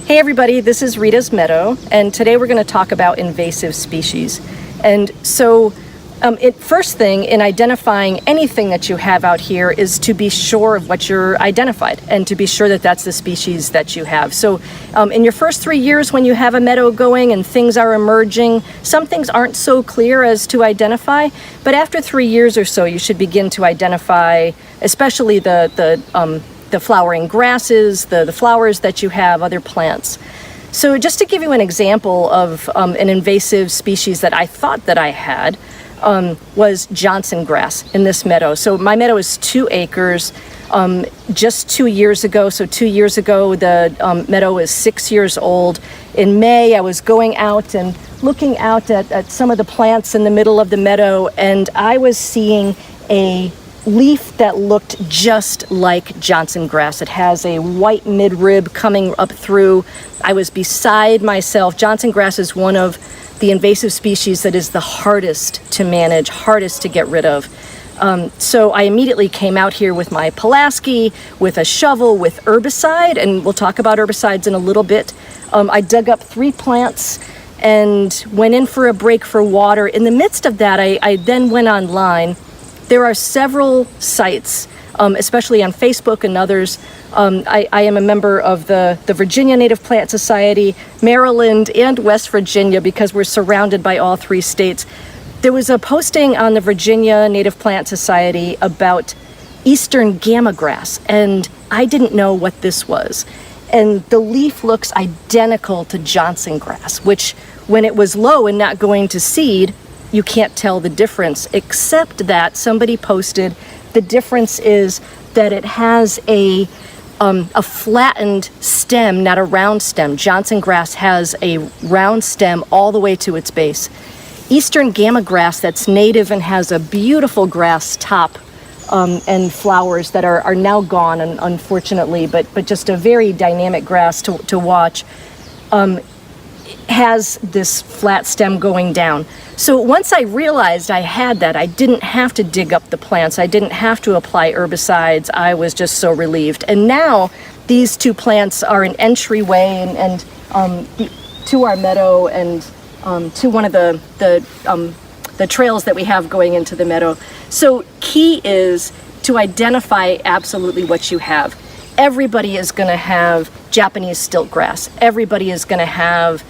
Hey everybody, this is Rise Meadow, and today we're going to talk about invasive species. And so, first thing in identifying anything that you have out here is to be sure of what you're identified and to be sure that that's the species that you have. So in your first 3 years when you have a meadow going and things are emerging, some things aren't so clear as to identify, but after 3 years or so you should begin to identify especially the flowering grasses, the flowers that you have, other plants. So just to give you an example of an invasive species that I thought that I had was Johnson grass in this meadow. So my meadow is 2 acres. Just 2 years ago, so 2 years ago, the meadow is 6 years old. In May, I was going out and looking out at some of the plants in the middle of the meadow, and I was seeing a leaf that looked just like Johnson grass. It has a white midrib coming up through. I was beside myself. Johnson grass is one of the invasive species that is the hardest to manage, hardest to get rid of. So I immediately came out here with my Pulaski, with a shovel, with herbicide, and we'll talk about herbicides in a little bit. I dug up 3 plants and went in for a break for water. In the midst of that, I then went online. There are several sites, especially on Facebook and others. I am a member of the Virginia Native Plant Society, Maryland, and West Virginia, because we're surrounded by all 3 states. There was a posting on the Virginia Native Plant Society about eastern gamma grass, and I didn't know what this was. And the leaf looks identical to Johnson grass, which when it was low and not going to seed, you can't tell the difference, except that somebody posted the difference is that it has a flattened stem, not a round stem. Johnson grass has a round stem all the way to its base. Eastern gamma grass that's native and has a beautiful grass top and flowers that are now gone, unfortunately, but just a very dynamic grass to watch, has this flat stem going down. So once I realized I had that, I didn't have to dig up the plants. I didn't have to apply herbicides. I was just so relieved. And now these 2 plants are an entryway and to our meadow and to one of the trails that we have going into the meadow. So key is to identify absolutely what you have. Everybody is going to have Japanese stilt grass. Everybody is going to have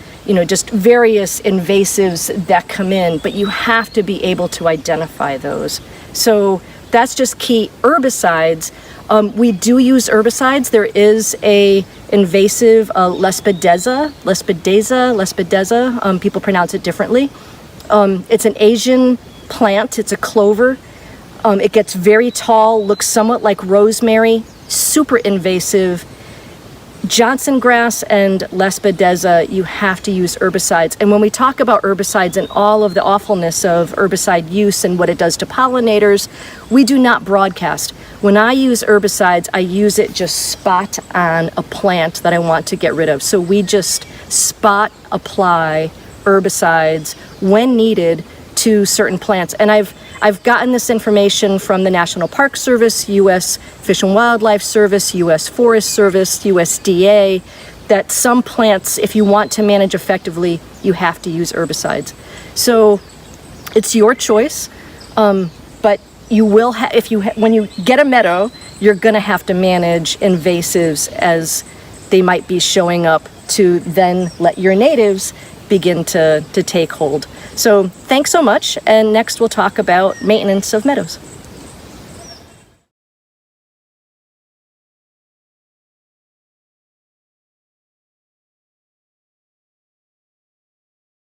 just various invasives that come in, but you have to be able to identify those. So that's just key. Herbicides, we do use herbicides. There is a invasive Lespedeza, people pronounce it differently. It's an Asian plant, it's a clover. It gets very tall, looks somewhat like rosemary, super invasive. Johnson grass and Lespedeza, you have to use herbicides. And when we talk about herbicides and all of the awfulness of herbicide use and what it does to pollinators, we do not broadcast. When I use herbicides, I use it just spot on a plant that I want to get rid of. So we just spot apply herbicides when needed to certain plants. And I've gotten this information from the National Park Service, U.S. Fish and Wildlife Service, U.S. Forest Service, USDA, that some plants, if you want to manage effectively, you have to use herbicides. So it's your choice, but you will when you get a meadow, you're going to have to manage invasives as they might be showing up to then let your natives begin to take hold. So thanks so much, and next we'll talk about maintenance of meadows.